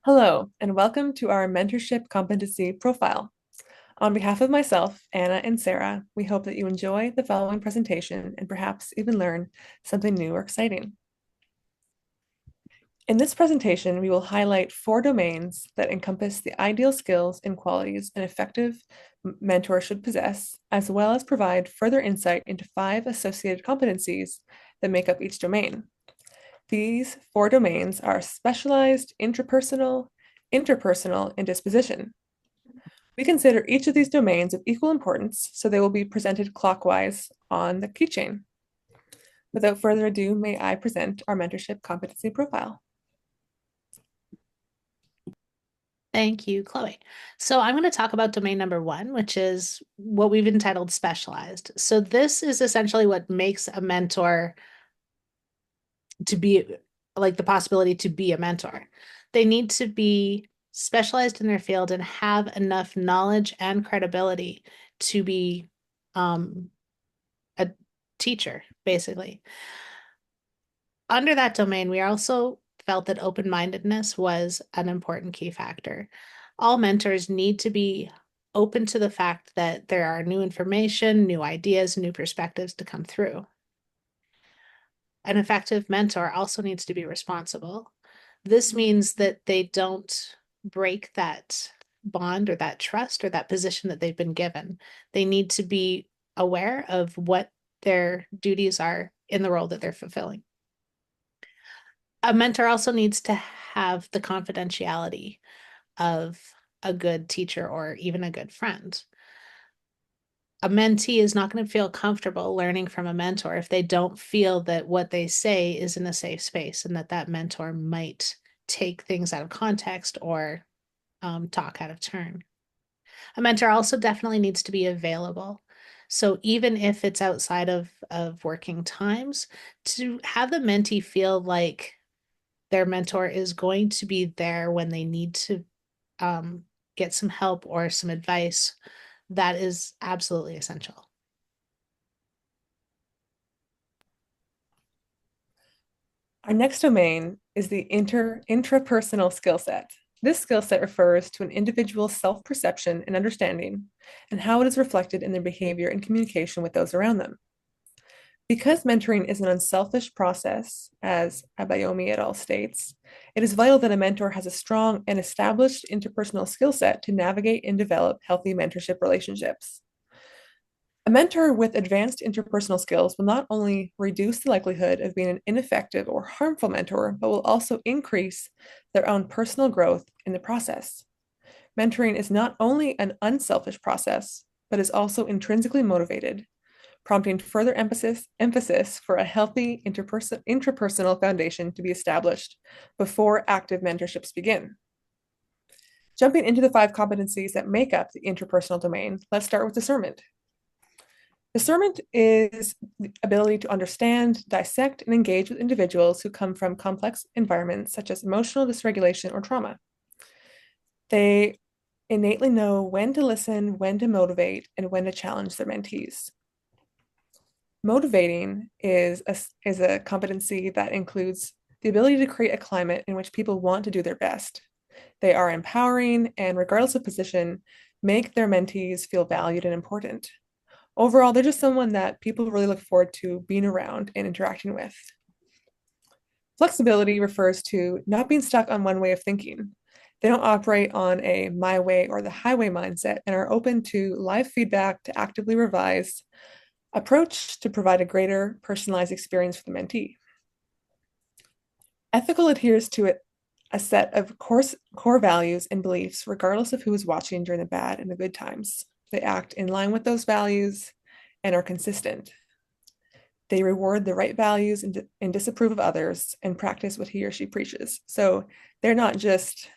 Hello, and welcome to our mentorship competency profile. On behalf of myself, Anna, and Sarah, we hope that you enjoy the following presentation and perhaps even learn something new or exciting. In this presentation, we will highlight 4 domains that encompass the ideal skills and qualities an effective mentor should possess, as well as provide further insight into 5 associated competencies that make up each domain. These 4 domains are specialized, interpersonal, interpersonal, and disposition. We consider each of these domains of equal importance, so they will be presented clockwise on the keychain. Without further ado, may I present our mentorship competency profile. Thank you, Chloe. So I'm going to talk about domain number 1, which is what we've entitled specialized. So this is essentially what makes a mentor to be like the possibility to be a mentor. They need to be specialized in their field and have enough knowledge and credibility to be a teacher, basically. Under that domain, we also felt that open-mindedness was an important key factor. All mentors need to be open to the fact that there are new information, new ideas, new perspectives to come through. An effective mentor also needs to be responsible. This means that they don't break that bond or that trust or that position that they've been given. They need to be aware of what their duties are in the role that they're fulfilling. A mentor also needs to have the confidentiality of a good teacher or even a good friend. A mentee is not going to feel comfortable learning from a mentor if they don't feel that what they say is in a safe space and that mentor might take things out of context or talk out of turn. A mentor also definitely needs to be available. So even if it's outside of working times, to have the mentee feel like their mentor is going to be there when they need to get some help or some advice, that is absolutely essential. Our next domain is the intrapersonal skill set. This skill set refers to an individual's self-perception and understanding and how it is reflected in their behavior and communication with those around them. Because mentoring is an unselfish process, as Abayomi et al. States, it is vital that a mentor has a strong and established interpersonal skill set to navigate and develop healthy mentorship relationships. A mentor with advanced interpersonal skills will not only reduce the likelihood of being an ineffective or harmful mentor, but will also increase their own personal growth in the process. Mentoring is not only an unselfish process, but is also intrinsically motivated, prompting further emphasis for a healthy intrapersonal foundation to be established before active mentorships begin. Jumping into the 5 competencies that make up the interpersonal domain, let's start with discernment. Discernment is the ability to understand, dissect, and engage with individuals who come from complex environments such as emotional dysregulation or trauma. They innately know when to listen, when to motivate, and when to challenge their mentees. Motivating is a competency that includes the ability to create a climate in which people want to do their best. They are empowering and, regardless of position, make their mentees feel valued and important. Overall, they're just someone that people really look forward to being around and interacting with. Flexibility refers to not being stuck on one way of thinking. They don't operate on a my way or the highway mindset and are open to live feedback to actively revise approach to provide a greater personalized experience for the mentee. Ethical adheres to a set of core values and beliefs, regardless of who is watching during the bad and the good times. They act in line with those values and are consistent. They reward the right values and disapprove of others and practice what he or she preaches. So they're not just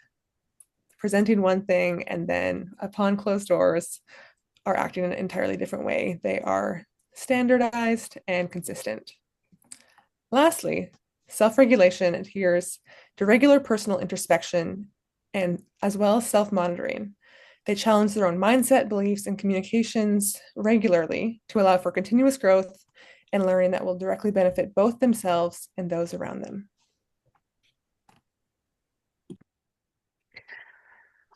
presenting one thing and then upon closed doors are acting in an entirely different way. They are standardized and consistent. Lastly, self-regulation adheres to regular personal introspection and as well as self-monitoring. They challenge their own mindset, beliefs, and communications regularly to allow for continuous growth and learning that will directly benefit both themselves and those around them.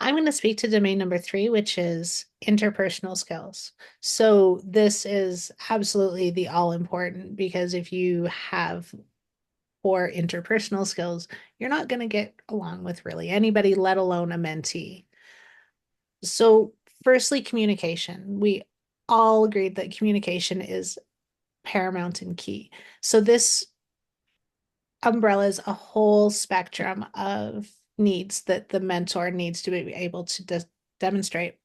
I'm going to speak to domain number 3, which is interpersonal skills. So this is absolutely the all important, because if you have poor interpersonal skills, you're not going to get along with really anybody, let alone a mentee. So firstly, communication. We all agreed that communication is paramount and key. So this umbrellas a whole spectrum of needs that the mentor needs to be able to demonstrate.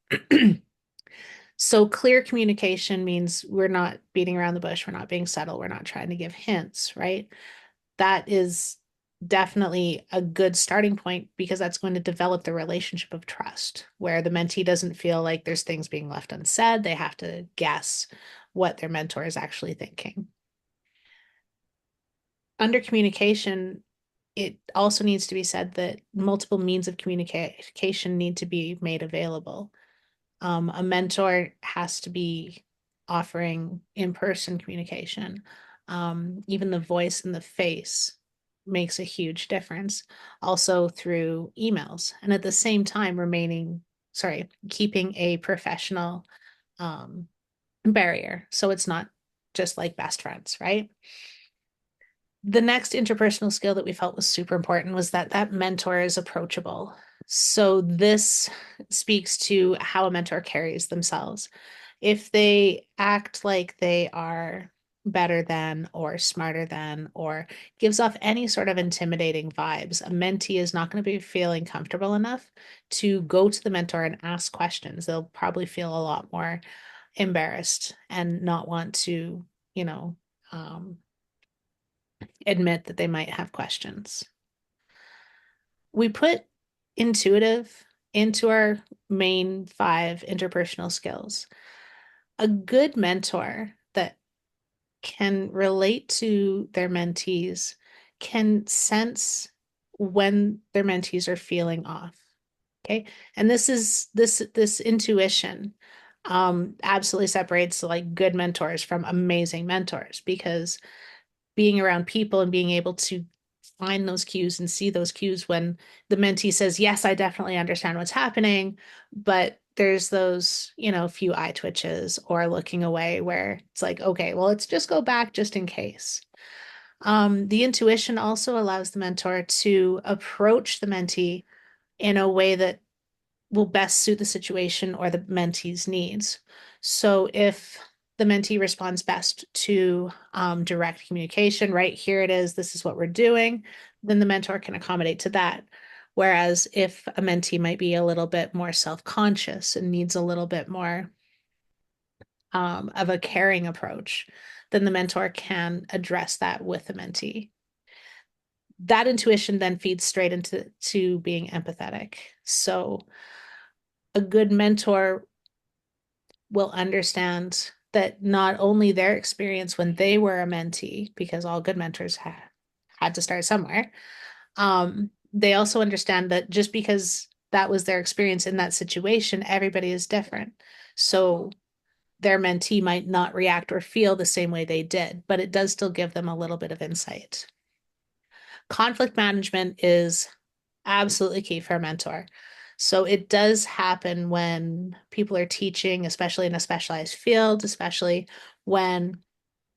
So clear communication means we're not beating around the bush, we're not being subtle, we're not trying to give hints, right? That is definitely a good starting point, because that's going to develop the relationship of trust where the mentee doesn't feel like there's things being left unsaid. They have to guess what their mentor is actually thinking. Under communication, it also needs to be said that multiple means of communication need to be made available. A mentor has to be offering in-person communication. Even the voice and the face makes a huge difference. Also through emails, and at the same time keeping a professional um, barrier. So it's not just like best friends, right? The next interpersonal skill that we felt was super important was that that mentor is approachable. So this speaks to how a mentor carries themselves. If they act like they are better than or smarter than or gives off any sort of intimidating vibes, a mentee is not going to be feeling comfortable enough to go to the mentor and ask questions. They'll probably feel a lot more embarrassed and not want to, you know, um, admit that they might have questions. We put intuitive into our main 5 interpersonal skills. A good mentor that can relate to their mentees can sense when their mentees are feeling off. Okay. And this intuition absolutely separates like good mentors from amazing mentors, because being around people and being able to find those cues and see those cues when the mentee says, yes, I definitely understand what's happening, but there's those, few eye twitches or looking away where it's like, okay, well, let's just go back just in case. The intuition also allows the mentor to approach the mentee in a way that will best suit the situation or the mentee's needs. So if the mentee responds best to direct communication, right? Here it is, this is what we're doing, then the mentor can accommodate to that. Whereas if a mentee might be a little bit more self-conscious and needs a little bit more of a caring approach, then the mentor can address that with the mentee. That intuition then feeds straight into being empathetic. So a good mentor will understand that not only their experience when they were a mentee, because all good mentors had to start somewhere, they also understand that just because that was their experience in that situation, everybody is different. So their mentee might not react or feel the same way they did, but it does still give them a little bit of insight. Conflict management is absolutely key for a mentor. So it does happen when people are teaching, especially in a specialized field, especially when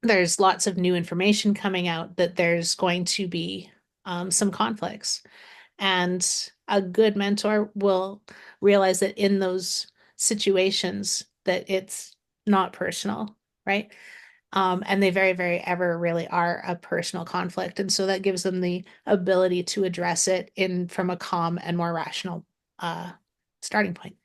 there's lots of new information coming out, that there's going to be some conflicts. And a good mentor will realize that in those situations that it's not personal, right? And they very, very ever really are a personal conflict. And so that gives them the ability to address it in from a calm and more rational uh, starting point.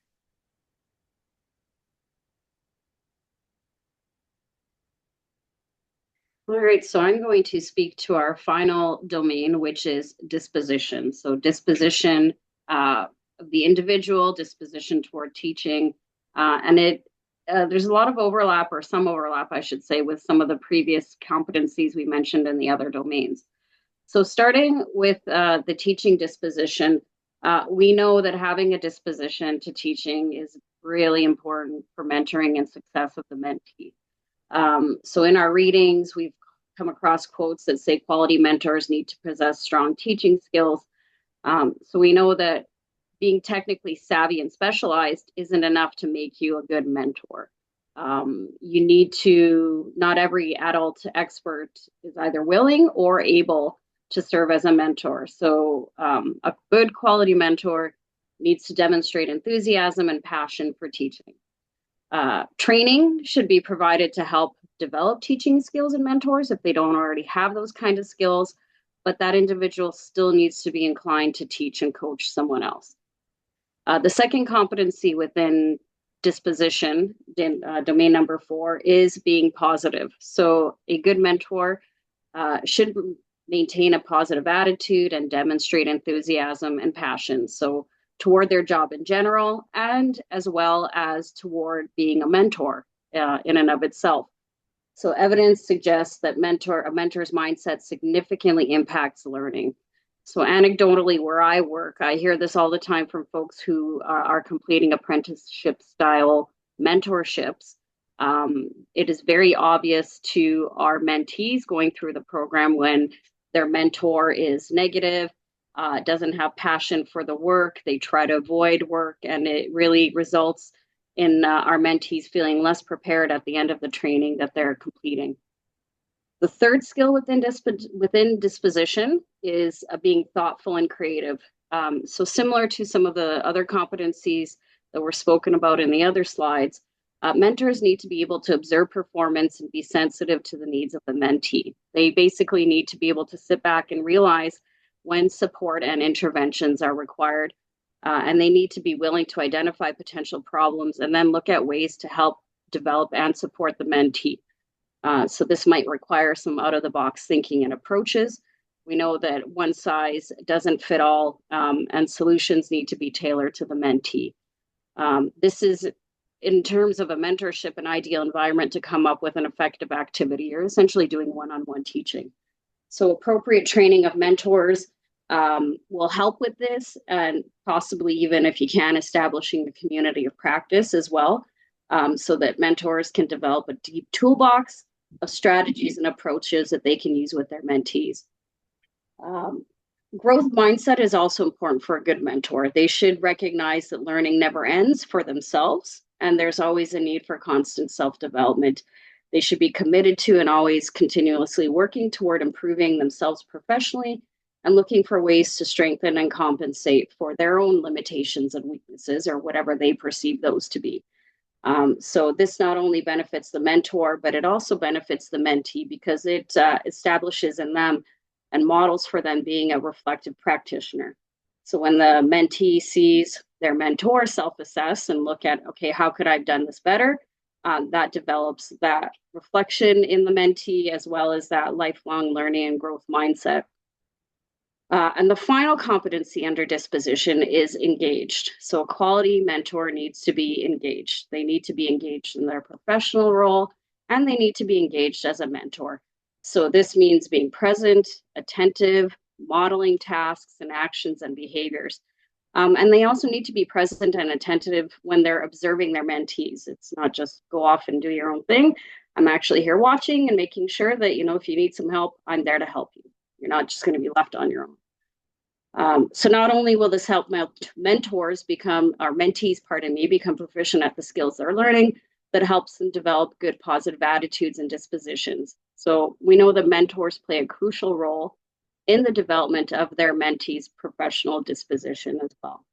All right, so I'm going to speak to our final domain, which is disposition. So disposition of the individual, disposition toward teaching, and there's a lot of overlap, or some overlap, I should say, with some of the previous competencies we mentioned in the other domains. So starting with the teaching disposition, we know that having a disposition to teaching is really important for mentoring and success of the mentee. So in our readings, we've come across quotes that say quality mentors need to possess strong teaching skills. So we know that being technically savvy and specialized isn't enough to make you a good mentor. You need to, not every adult expert is either willing or able to serve as a mentor. So a good quality mentor needs to demonstrate enthusiasm and passion for teaching. Training should be provided to help develop teaching skills in mentors if they don't already have those kind of skills, but that individual still needs to be inclined to teach and coach someone else. The second competency within disposition, domain number 4, is being positive. So a good mentor should maintain a positive attitude and demonstrate enthusiasm and passion. So toward their job in general, and as well as toward being a mentor in and of itself. So evidence suggests that a mentor's mindset significantly impacts learning. So anecdotally, where I work, I hear this all the time from folks who are completing apprenticeship style mentorships. It is very obvious to our mentees going through the program when their mentor is negative, doesn't have passion for the work, they try to avoid work, and it really results in our mentees feeling less prepared at the end of the training that they're completing. The third skill within disposition is being thoughtful and creative. So similar to some of the other competencies that were spoken about in the other slides, mentors need to be able to observe performance and be sensitive to the needs of the mentee. They basically need to be able to sit back and realize when support and interventions are required. And they need to be willing to identify potential problems and then look at ways to help develop and support the mentee. So this might require some out-of-the-box thinking and approaches. We know that one size doesn't fit all, and solutions need to be tailored to the mentee. This is, in terms of a mentorship, an ideal environment to come up with an effective activity. You're essentially doing one-on-one teaching. So appropriate training of mentors will help with this, and possibly even, if you can, establishing a community of practice as well, so that mentors can develop a deep toolbox of strategies and approaches that they can use with their mentees. Growth mindset is also important for a good mentor. They should recognize that learning never ends for themselves, and there's always a need for constant self-development. They should be committed to and always continuously working toward improving themselves professionally and looking for ways to strengthen and compensate for their own limitations and weaknesses, or whatever they perceive those to be. So this not only benefits the mentor, but it also benefits the mentee, because it establishes in them and models for them being a reflective practitioner. So when the mentee sees their mentor self-assess and look at, okay, how could I have done this better? That develops that reflection in the mentee, as well as that lifelong learning and growth mindset. And the final competency under disposition is engaged. So a quality mentor needs to be engaged. They need to be engaged in their professional role, and they need to be engaged as a mentor. So this means being present, attentive, modeling tasks and actions and behaviors. And they also need to be present and attentive when they're observing their mentees. It's not just go off and do your own thing. I'm actually here watching and making sure that, if you need some help, I'm there to help you. You're not just going to be left on your own. So not only will this help mentees become proficient at the skills they're learning, but it helps them develop good positive attitudes and dispositions. So we know that mentors play a crucial role in the development of their mentees' professional disposition as well.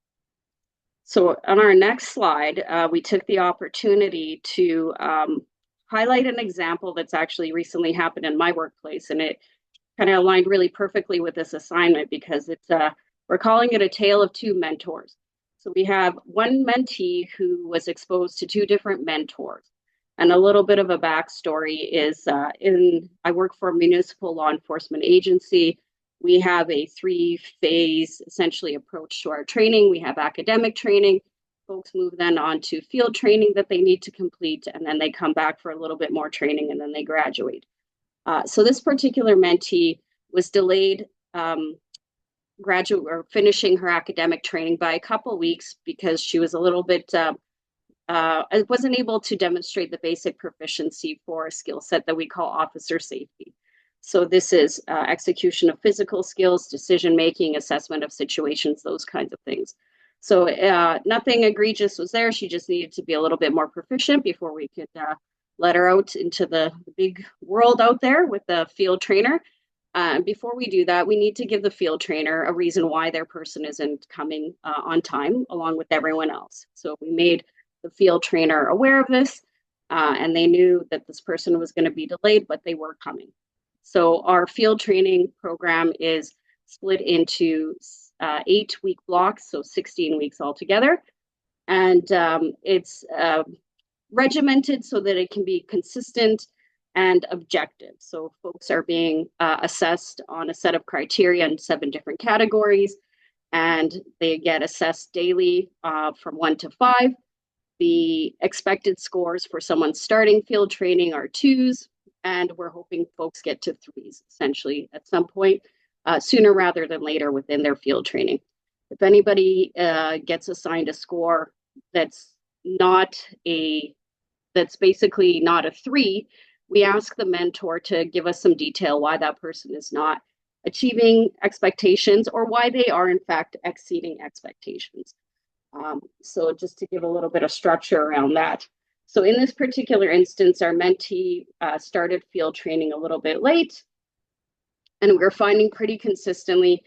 So on our next slide, we took the opportunity to highlight an example that's actually recently happened in my workplace, and it kind of aligned really perfectly with this assignment, because it's we're calling it a tale of two mentors. So we have one mentee who was exposed to two different mentors. And a little bit of a backstory is I work for a municipal law enforcement agency. We have a 3-phase essentially approach to our training. We have academic training. Folks move then on to field training that they need to complete, and then they come back for a little bit more training, and then they graduate. So this particular mentee was delayed finishing her academic training by a couple weeks, because she was a little bit wasn't able to demonstrate the basic proficiency for a skill set that we call officer safety. So this is execution of physical skills, decision making, assessment of situations, those kinds of things. So nothing egregious was there. She just needed to be a little bit more proficient before we could let her out into the big world out there with the field trainer. Before we do that, we need to give the field trainer a reason why their person isn't coming on time along with everyone else. So we made the field trainer aware of this, and they knew that this person was going to be delayed, but they were coming. So our field training program is split into 8-week blocks, so 16 weeks altogether. And it's regimented so that it can be consistent and objective. So folks are being assessed on a set of criteria in 7 different categories, and they get assessed daily from 1 to 5. The expected scores for someone starting field training are 2s, and we're hoping folks get to 3s essentially at some point, sooner rather than later within their field training. If anybody gets assigned a score that's basically not a 3, we ask the mentor to give us some detail why that person is not achieving expectations or why they are in fact exceeding expectations. So just to give a little bit of structure around that. So in this particular instance, our mentee started field training a little bit late, and we were finding pretty consistently,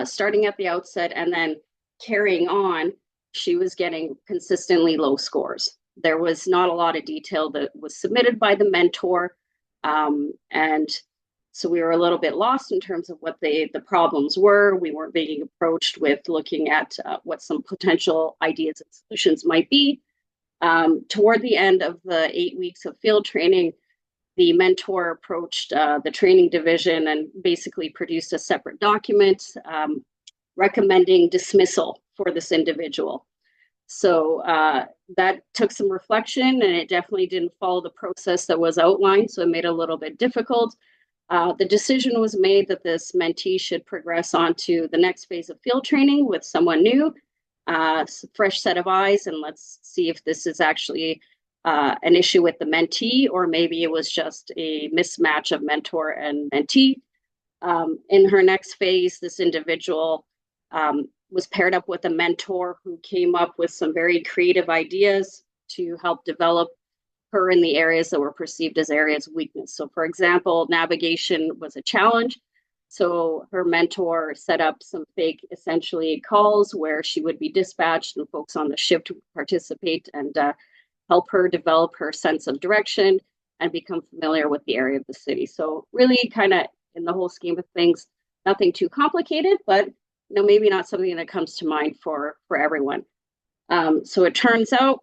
starting at the outset and then carrying on, she was getting consistently low scores. There was not a lot of detail that was submitted by the mentor, and so we were a little bit lost in terms of what the problems were. We weren't being approached with looking at what some potential ideas and solutions might be. Toward the end of the 8 weeks of field training, the mentor approached the training division and basically produced a separate document recommending dismissal for this individual. So that took some reflection, and it definitely didn't follow the process that was outlined, so it made it a little bit difficult. The decision was made that this mentee should progress on to the next phase of field training with someone new, fresh set of eyes, and let's see if this is actually an issue with the mentee, or maybe it was just a mismatch of mentor and mentee. In her next phase, this individual was paired up with a mentor who came up with some very creative ideas to help develop her in the areas that were perceived as areas of weakness. So for example, navigation was a challenge. So her mentor set up some fake, essentially, calls where she would be dispatched and folks on the shift would participate and help her develop her sense of direction and become familiar with the area of the city. So really kind of in the whole scheme of things, nothing too complicated, but maybe not something that comes to mind for everyone. So it turns out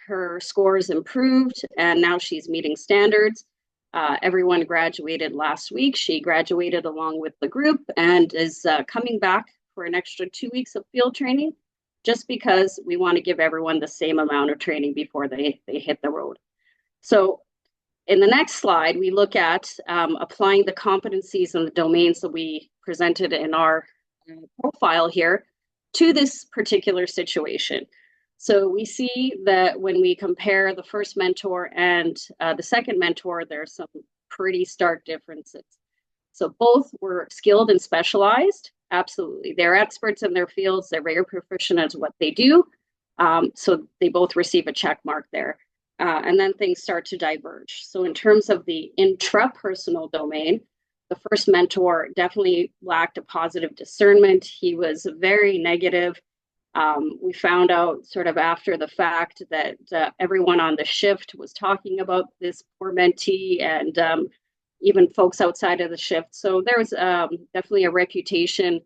her scores improved, and now she's meeting standards. Everyone graduated last week. She graduated along with the group and is coming back for an extra 2 weeks of field training, just because we want to give everyone the same amount of training before they hit the road. So in the next slide, we look at applying the competencies and the domains that we presented in our profile here to this particular situation. So we see that when we compare the first mentor and the second mentor, there's some pretty stark differences. So both were skilled and specialized. Absolutely. They're experts in their fields. They're very proficient at what they do. So they both receive a check mark there. And then things start to diverge. So in terms of the intrapersonal domain, the first mentor definitely lacked a positive discernment. He was very negative. We found out sort of after the fact that everyone on the shift was talking about this poor mentee, and even folks outside of the shift. So there was definitely a reputation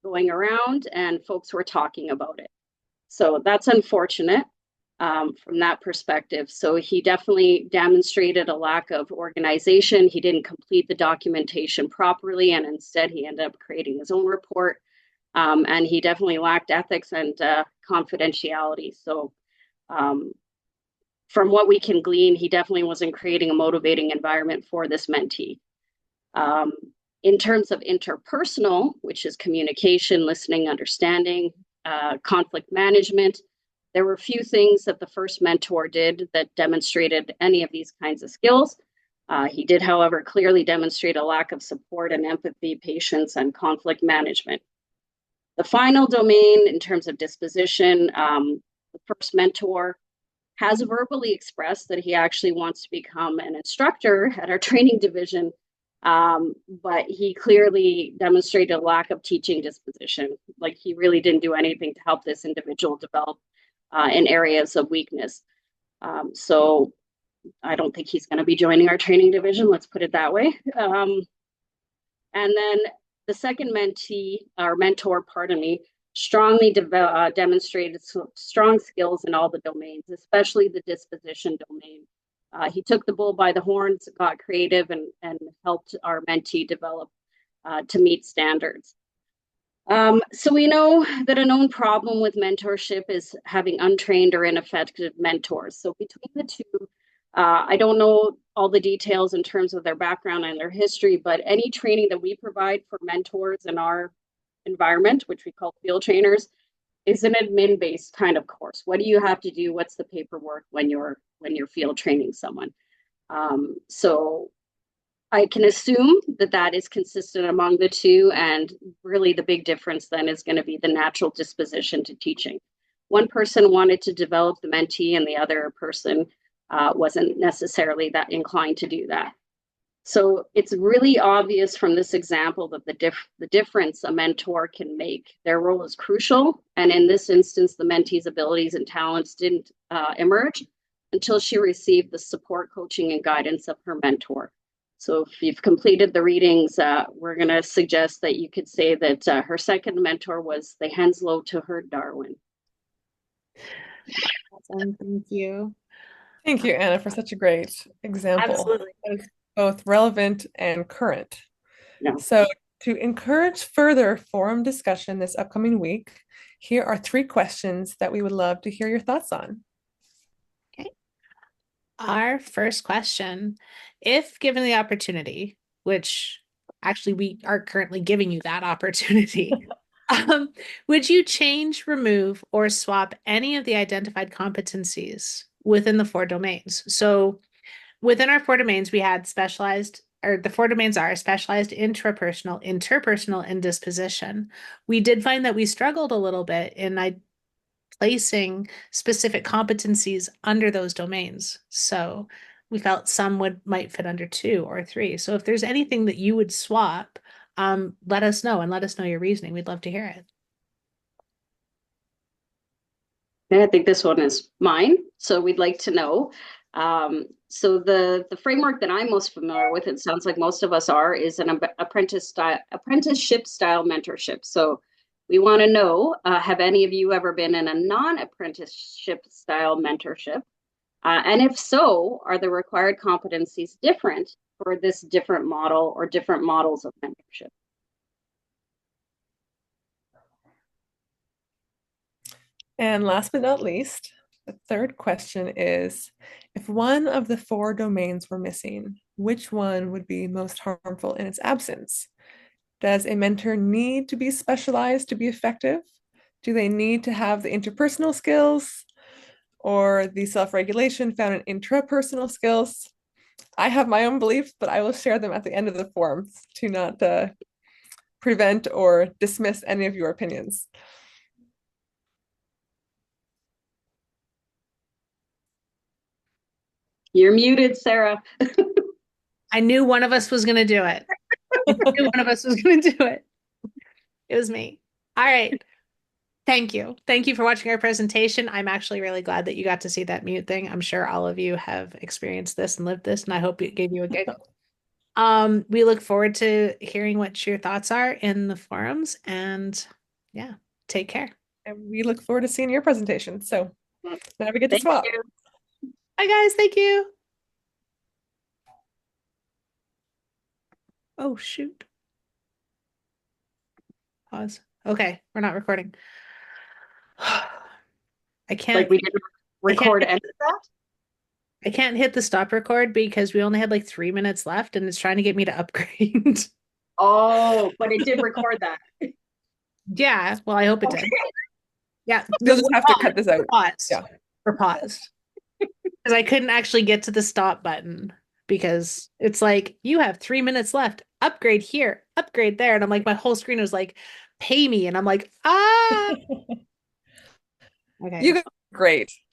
going around, and folks were talking about it. So that's unfortunate from that perspective. So he definitely demonstrated a lack of organization. He didn't complete the documentation properly, and instead he ended up creating his own report. And he definitely lacked ethics and confidentiality. So from what we can glean, he definitely wasn't creating a motivating environment for this mentee. In terms of interpersonal, which is communication, listening, understanding, conflict management, there were a few things that the first mentor did that demonstrated any of these kinds of skills. He did, however, clearly demonstrate a lack of support and empathy, patience, and conflict management. The final domain in terms of disposition, the first mentor has verbally expressed that he actually wants to become an instructor at our training division, but he clearly demonstrated a lack of teaching disposition. Like he really didn't do anything to help this individual develop in areas of weakness. So I don't think he's going to be joining our training division. Let's put it that way. And then the second mentee, or mentor, pardon me, strongly demonstrated strong skills in all the domains, especially the disposition domain. He took the bull by the horns, got creative, and helped our mentee develop to meet standards. So we know that a known problem with mentorship is having untrained or ineffective mentors. So between the two, I don't know all the details in terms of their background and their history, but any training that we provide for mentors in our environment, which we call field trainers, is an admin-based kind of course. What do you have to do? What's the paperwork when you're field training someone? So I can assume that that is consistent among the two, and really the big difference then is going to be the natural disposition to teaching. One person wanted to develop the mentee, and the other person wasn't necessarily that inclined to do that. So it's really obvious from this example that the difference a mentor can make. Their role is crucial, and in this instance, the mentee's abilities and talents didn't emerge until she received the support, coaching, and guidance of her mentor. So if you've completed the readings, we're going to suggest that you could say that her second mentor was the Henslow to her Darwin. Awesome. Thank you. Thank you, Anna, for such a great example. Absolutely. That is both relevant and current. No. So to encourage further forum discussion this upcoming week, here are 3 questions that we would love to hear your thoughts on. Okay. Our first question, if given the opportunity, which actually we are currently giving you that opportunity, would you change, remove, or swap any of the identified competencies within the 4 domains? So within our 4 domains, we had specialized, or the 4 domains are specialized, intrapersonal, interpersonal, and disposition. We did find that we struggled a little bit in placing specific competencies under those domains. So we felt some might fit under 2 or 3. So if there's anything that you would swap, let us know, and let us know your reasoning. We'd love to hear it. I think this one is mine. So we'd like to know. So the framework that I'm most familiar with, it sounds like most of us are, is an apprenticeship style mentorship. So we want to know, have any of you ever been in a non-apprenticeship style mentorship? And if so, are the required competencies different for this different model or different models of mentorship? And last but not least, the third question is, if one of the 4 domains were missing, which one would be most harmful in its absence? Does a mentor need to be specialized to be effective? Do they need to have the interpersonal skills or the self-regulation found in intrapersonal skills? I have my own beliefs, but I will share them at the end of the forums to not prevent or dismiss any of your opinions. You're muted, Sarah. I knew one of us was going to do it. I knew one of us was going to do it. It was me. All right. Thank you. Thank you for watching our presentation. I'm actually really glad that you got to see that mute thing. I'm sure all of you have experienced this and lived this, and I hope it gave you a giggle. We look forward to hearing what your thoughts are in the forums, and yeah, take care. And we look forward to seeing your presentation. So now we get to swap. You. Bye, guys. Thank you. Oh, shoot. Pause. Okay, we're not recording. I can't. Like we didn't record any of that? I can't hit the stop record because we only had like 3 minutes left, and it's trying to get me to upgrade. Oh, but it did record that. Yeah, well, I hope it did. Yeah, You'll just have to cut this out. Paused. Yeah. Or paused. Because I couldn't actually get to the stop button because it's like, you have 3 minutes left. Upgrade here, upgrade there. And I'm like, my whole screen was like pay me. And I'm like, ah, okay. You got great.